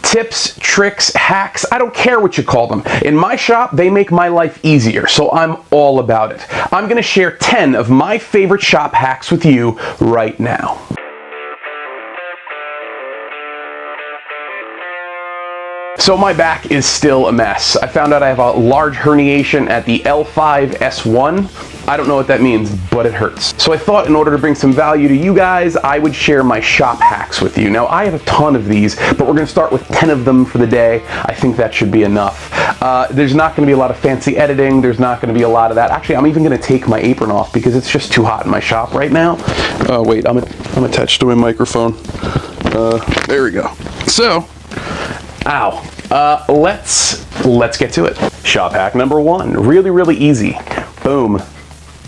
Tips, tricks, hacks, I don't care what you call them. In my shop, they make my life easier, so I'm all about it. I'm going to share 10 of my favorite shop hacks with you right now. So my back is still a mess. I found out I have a large herniation at the L5-S1. I don't know what that means, but it hurts. So I thought in order to bring some value to you guys, I would share my shop hacks with you. Now I have a ton of these, but we're gonna start with 10 of them for the day. I think that should be enough. There's not gonna be a lot of fancy editing. There's not gonna be a lot of that. Actually, I'm even gonna take my apron off because it's just too hot in my shop right now. Oh wait, I'm attached to my microphone. There we go. So, ow. Let's get to it. Shop hack number 1, really easy. Boom.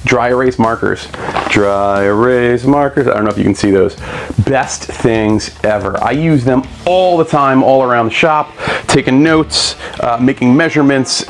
Dry erase markers. Dry erase markers. I don't know if you can see those. Best things ever. I use them all the time, all around the shop, taking notes, making measurements,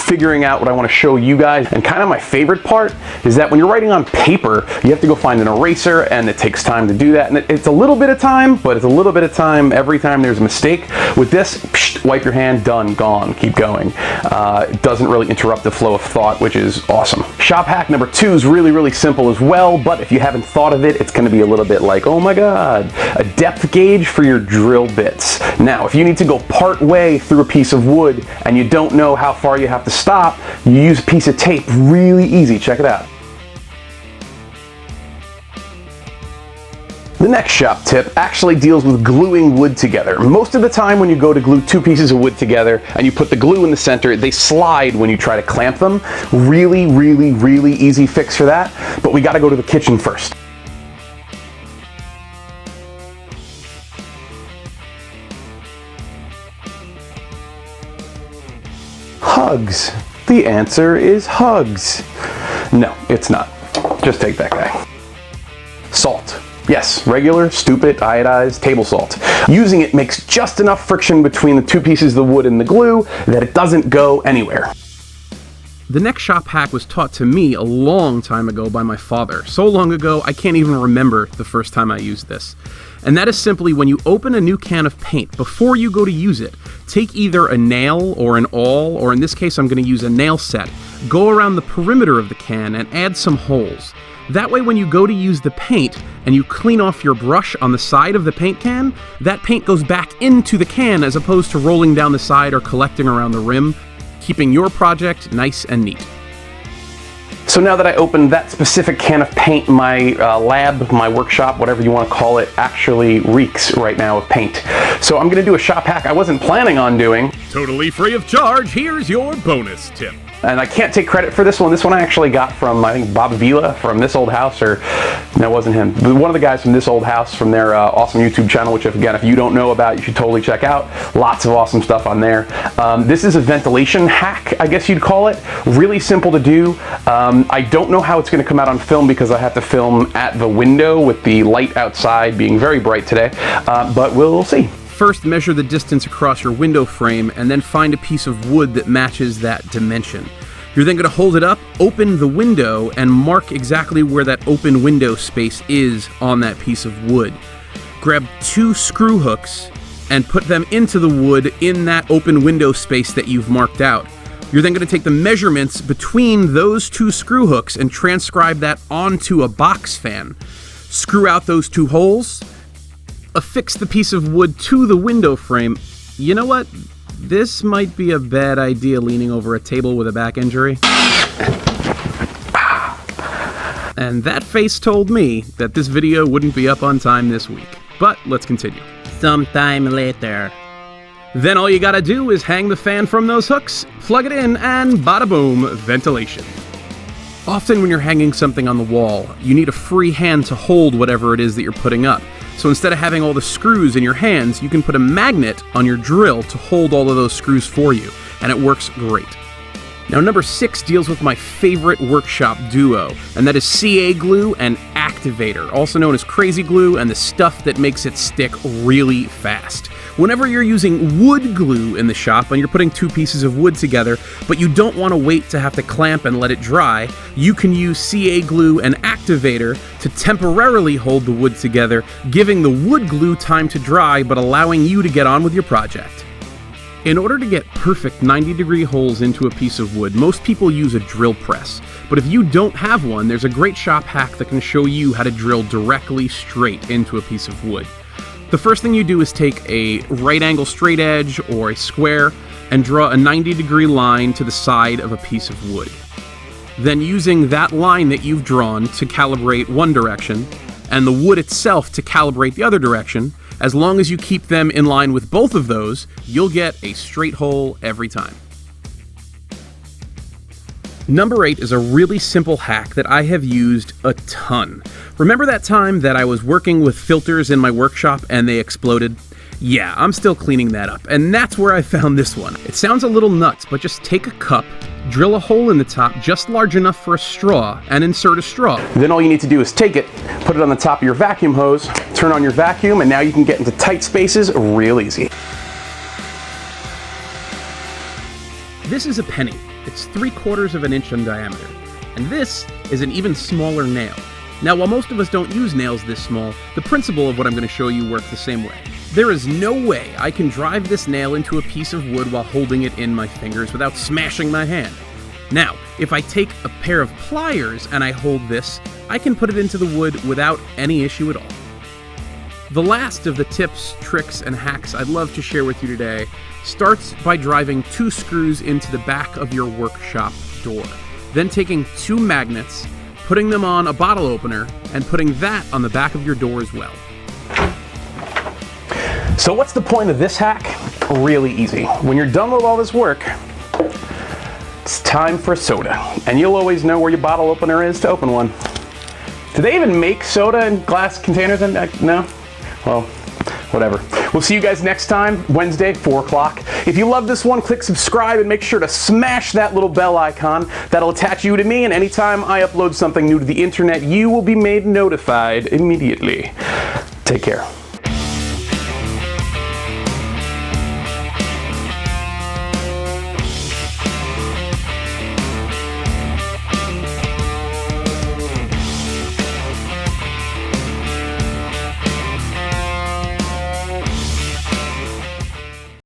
figuring out what I want to show you guys. And kind of my favorite part is that when you're writing on paper, you have to go find an eraser, and it takes time to do that. And it's a little bit of time, but it's a little bit of time every time there's a mistake. With this, wipe your hand, done, gone, keep going. It doesn't really interrupt the flow of thought, which is awesome. Shop hack number 2 is really simple as well, but if you haven't thought of it, it's going to be a little bit like, oh my god, a depth gauge for your drill bits. Now, if you need to go part way through a piece of wood and you don't know how far you have to stop, you use a piece of tape. Really easy. Check it out. The next shop tip actually deals with gluing wood together. Most of the time when you go to glue 2 pieces of wood together and you put the glue in the center, they slide when you try to clamp them. Really easy fix for that, but we gotta go to the kitchen first. Hugs. The answer is hugs. No, it's not. Just take that guy. Salt. Yes, regular, stupid, iodized table salt. Using it makes just enough friction between the 2 pieces of the wood and the glue that it doesn't go anywhere. The next shop hack was taught to me a long time ago by my father. So long ago, I can't even remember the first time I used this. And that is simply when you open a new can of paint, before you go to use it, take either a nail or an awl, or in this case I'm going to use a nail set, go around the perimeter of the can and add some holes. That way when you go to use the paint and you clean off your brush on the side of the paint can, that paint goes back into the can as opposed to rolling down the side or collecting around the rim, keeping your project nice and neat. So now that I opened that specific can of paint, my lab, my workshop, whatever you want to call it, actually reeks right now of paint. So I'm going to do a shop hack I wasn't planning on doing. Totally free of charge, here's your bonus tip. And I can't take credit for this one. This one I actually got from, I think, Bob Vila from This Old House, or no, it wasn't him. One of the guys from This Old House from their awesome YouTube channel, which if you don't know about, you should totally check out. Lots of awesome stuff on there. This is a ventilation hack, I guess you'd call it. Really simple to do. I don't know how it's going to come out on film because I have to film at the window with the light outside being very bright today, but we'll see. First, measure the distance across your window frame and then find a piece of wood that matches that dimension. You're then going to hold it up, open the window, and mark exactly where that open window space is on that piece of wood. Grab 2 screw hooks and put them into the wood in that open window space that you've marked out. You're then going to take the measurements between those 2 screw hooks and transcribe that onto a box fan. Screw out those 2 holes, affix the piece of wood to the window frame. You know what? This might be a bad idea leaning over a table with a back injury. And that face told me that this video wouldn't be up on time this week. But let's continue. Sometime later. Then all you gotta do is hang the fan from those hooks, plug it in, and bada boom, ventilation. Often when you're hanging something on the wall, you need a free hand to hold whatever it is that you're putting up. So instead of having all the screws in your hands, you can put a magnet on your drill to hold all of those screws for you, and it works great. Now, number 6 deals with my favorite workshop duo, and that is CA glue and Activator, also known as Crazy Glue, and the stuff that makes it stick really fast. Whenever you're using wood glue in the shop and you're putting two pieces of wood together, but you don't want to wait to have to clamp and let it dry, you can use CA glue and activator to temporarily hold the wood together, giving the wood glue time to dry but allowing you to get on with your project. In order to get perfect 90-degree holes into a piece of wood, most people use a drill press. But if you don't have one, there's a great shop hack that can show you how to drill directly straight into a piece of wood. The first thing you do is take a right angle straight edge or a square and draw a 90-degree line to the side of a piece of wood. Then using that line that you've drawn to calibrate one direction, and the wood itself to calibrate the other direction, as long as you keep them in line with both of those, you'll get a straight hole every time. Number 8 is a really simple hack that I have used a ton. Remember that time that I was working with filters in my workshop and they exploded? Yeah, I'm still cleaning that up, and that's where I found this one. It sounds a little nuts, but just take a cup, drill a hole in the top just large enough for a straw, and insert a straw. Then all you need to do is take it, put it on the top of your vacuum hose, turn on your vacuum, and now you can get into tight spaces real easy. This is a penny. It's 3/4 of an inch in diameter. And this is an even smaller nail. Now, while most of us don't use nails this small, the principle of what I'm going to show you works the same way. There is no way I can drive this nail into a piece of wood while holding it in my fingers without smashing my hand. Now, if I take a pair of pliers and I hold this, I can put it into the wood without any issue at all. The last of the tips, tricks, and hacks I'd love to share with you today starts by driving 2 screws into the back of your workshop door. Then taking 2 magnets, putting them on a bottle opener, and putting that on the back of your door as well. So what's the point of this hack? Really easy. When you're done with all this work, it's time for soda. And you'll always know where your bottle opener is to open one. Do they even make soda in glass containers? No? Well, whatever. We'll see you guys next time, Wednesday, 4 o'clock. If you love this one, click subscribe and make sure to smash that little bell icon. That'll attach you to me, and anytime I upload something new to the internet, you will be made notified immediately. Take care.